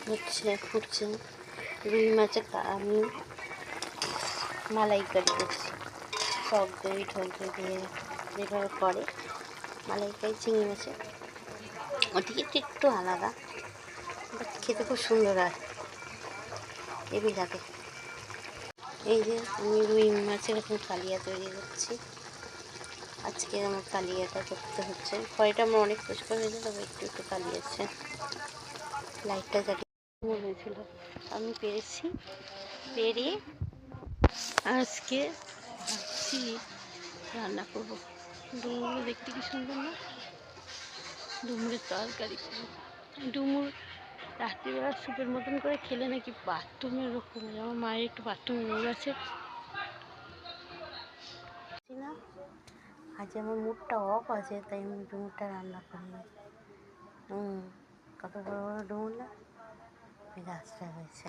হচ্ছে ফুটছে। রুই মাছে আমি মালাইকারি করছি, টক দই দিয়ে যেভাবে করে মালাইকারি চিংড়ি মাছে, ওটি একটু আলাদা, বাট খেতে খুব সুন্দর হয়, হেভি লাগে। এই যে আমি রুই মাছের এখন কালিয়া তৈরি করছি। আজকে আমার কালিয়াটা করতে হচ্ছে, ফ্রাইটা আমার অনেক পরিষ্কার হয়েছে, তবে একটু কালি আছে। লাইটটা জ্বালিয়ে হয়েছিল, আমি পেরেছি। পেরিয়ে আজকে ভাবছি রান্না করবো। ডুমুরগুলো দেখতে কি সুন্দর না, ডুমুরের তরকারি করবো। ডুমুর রাত্রিবেলা স্যুপের মতন করে খেলে নাকি বাথরুমের রোগ কমে যায়। আমার মায়ের একটু বাথরুমের রোগ আছে না, আজ আমার মুডটা অফ আছে, তাই আমি ডুমুরটা রান্না করিনি। কত বড় বড় ডুমুর না, গাছটা হয়েছে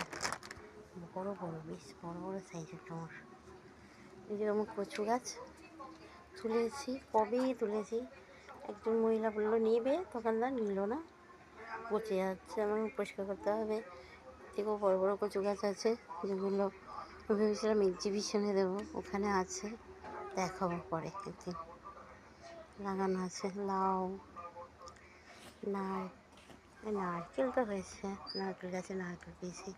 বড় বড়, বেশ বড় বড় সাইজের ডুমুর। এই যে আমার কচু গাছ তুলেছি, কবেই তুলেছি। একজন মহিলা বললো নেবে, দোকানদার নিল না, পচে যাচ্ছে, আমার পরিষ্কার করতে হবে। থেকেও বড় বড় কচু গাছ আছে, যেগুলো ভেবেছিলাম এক্সিবিশনে দেবো, ওখানে আছে, দেখাবো পরে একদিন। লাগানো আছে লাউ, নারকেল তো হয়েছে, নারকেল গাছে নারকেল পেয়েছি।